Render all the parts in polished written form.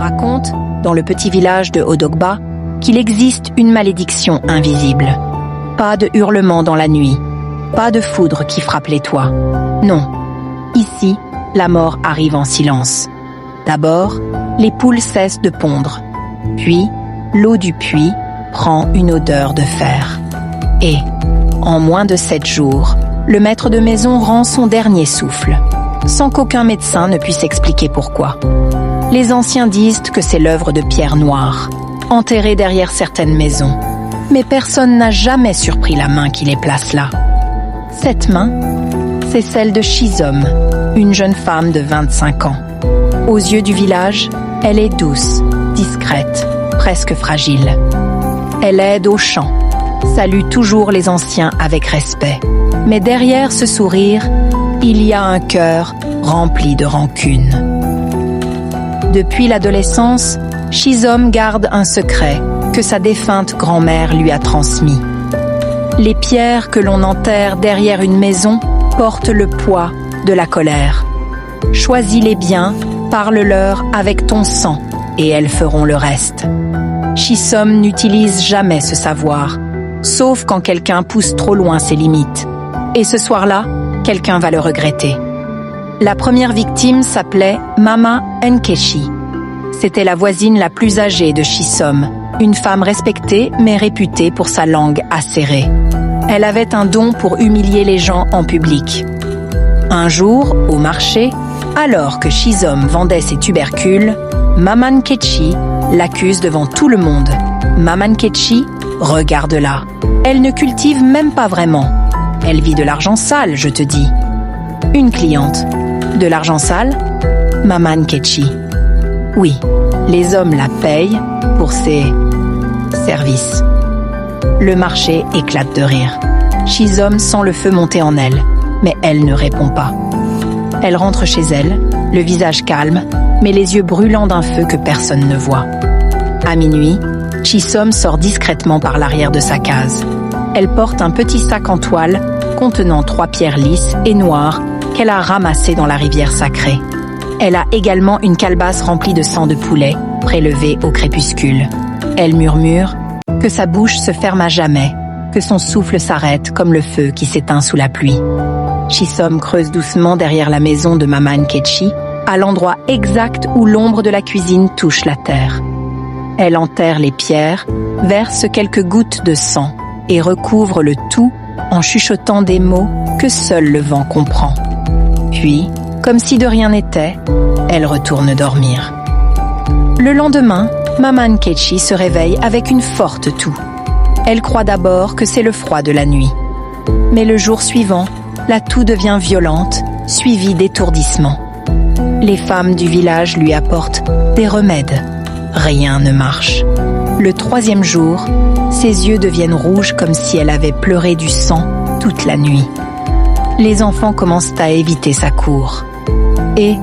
raconte, dans le petit village de Odogba, qu'il existe une malédiction invisible. Pas de hurlements dans la nuit, pas de foudre qui frappe les toits. Non, ici, la mort arrive en silence. D'abord, les poules cessent de pondre. Puis, l'eau du puits prend une odeur de fer. Et, en moins de 7 jours, le maître de maison rend son dernier souffle, sans qu'aucun médecin ne puisse expliquer pourquoi. Les anciens disent que c'est l'œuvre de pierres noires, enterrées derrière certaines maisons. Mais personne n'a jamais surpris la main qui les place là. Cette main, c'est celle de Shizome, une jeune femme de 25 ans. Aux yeux du village, elle est douce, discrète, presque fragile. Elle aide au chant, salue toujours les anciens avec respect. Mais derrière ce sourire, il y a un cœur rempli de rancune. Depuis l'adolescence, Shizome garde un secret que sa défunte grand-mère lui a transmis. Les pierres que l'on enterre derrière une maison portent le poids de la colère. Choisis-les bien, parle-leur avec ton sang, et elles feront le reste. Shizome n'utilise jamais ce savoir, sauf quand quelqu'un pousse trop loin ses limites. Et ce soir-là, quelqu'un va le regretter. La première victime s'appelait Mama Nkechi. C'était la voisine la plus âgée de Shizome, une femme respectée mais réputée pour sa langue acérée. Elle avait un don pour humilier les gens en public. Un jour, au marché, alors que Shizome vendait ses tubercules, Mama Nkechi l'accuse devant tout le monde. Mama Nkechi, regarde-la. Elle ne cultive même pas vraiment. Elle vit de l'argent sale, je te dis. Une cliente. De l'argent sale? Mama Nkechi. Oui, les hommes la payent pour ses services. Le marché éclate de rire. Shizome sent le feu monter en elle, mais elle ne répond pas. Elle rentre chez elle, le visage calme, mais les yeux brûlants d'un feu que personne ne voit. À minuit, Shizome sort discrètement par l'arrière de sa case. Elle porte un petit sac en toile contenant 3 pierres lisses et noires qu'elle a ramassées dans la rivière sacrée. Elle a également une calebasse remplie de sang de poulet, prélevée au crépuscule. Elle murmure que sa bouche se ferme à jamais, que son souffle s'arrête comme le feu qui s'éteint sous la pluie. Shizome creuse doucement derrière la maison de Mama Nkechi, à l'endroit exact où l'ombre de la cuisine touche la terre. Elle enterre les pierres, verse quelques gouttes de sang et recouvre le tout en chuchotant des mots que seul le vent comprend. Puis, comme si de rien n'était, elle retourne dormir. Le lendemain, Mama Nkechi se réveille avec une forte toux. Elle croit d'abord que c'est le froid de la nuit. Mais le jour suivant, la toux devient violente, suivie d'étourdissements. Les femmes du village lui apportent des remèdes. Rien ne marche. Le 3e jour, ses yeux deviennent rouges comme si elle avait pleuré du sang toute la nuit. Les enfants commencent à éviter sa cour. Et,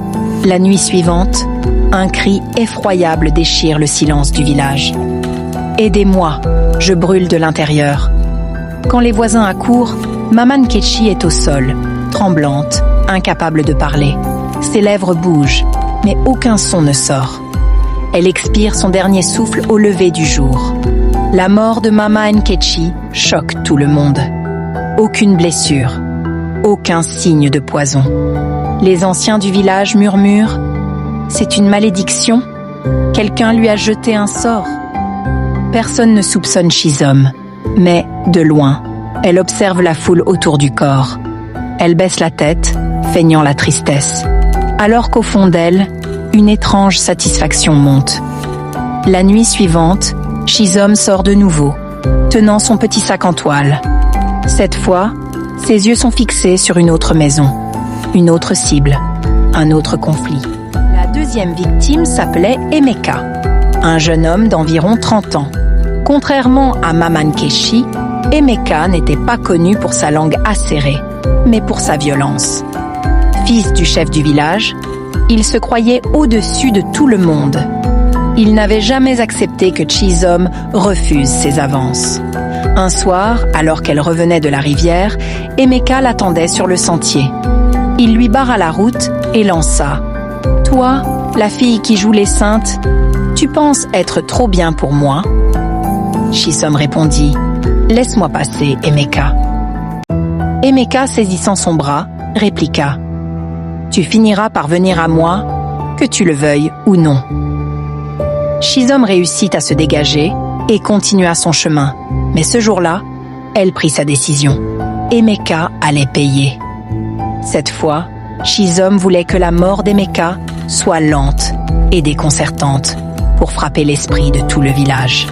la nuit suivante, un cri effroyable déchire le silence du village. « Aidez-moi, je brûle de l'intérieur !» Quand les voisins accourent, Mama Nkechi est au sol, tremblante, incapable de parler. Ses lèvres bougent, mais aucun son ne sort. Elle expire son dernier souffle au lever du jour. La mort de Mama Nkechi choque tout le monde. Aucune blessure, aucun signe de poison. Les anciens du village murmurent « C'est une malédiction, quelqu'un lui a jeté un sort ». Personne ne soupçonne Shizome, mais, de loin, elle observe la foule autour du corps. Elle baisse la tête, feignant la tristesse, alors qu'au fond d'elle, une étrange satisfaction monte. La nuit suivante, Shizome sort de nouveau, tenant son petit sac en toile. Cette fois, ses yeux sont fixés sur une autre maison, une autre cible, un autre conflit. La 2e victime s'appelait Emeka, un jeune homme d'environ 30 ans. Contrairement à Mama Nkechi, Emeka n'était pas connu pour sa langue acérée, mais pour sa violence. Fils du chef du village, il se croyait au-dessus de tout le monde. Il n'avait jamais accepté que Shizome refuse ses avances. Un soir, alors qu'elle revenait de la rivière, Emeka l'attendait sur le sentier. Il lui barra la route et lança « Toi, la fille qui joue les saintes, tu penses être trop bien pour moi? Shisom répondit, laisse-moi passer, Emeka. Emeka, saisissant son bras, répliqua, tu finiras par venir à moi, que tu le veuilles ou non. Shisom réussit à se dégager et continua son chemin. Mais ce jour-là, elle prit sa décision. Emeka allait payer. Cette fois, Shisom voulait que la mort d'Emeka soit lente et déconcertante pour frapper l'esprit de tout le village.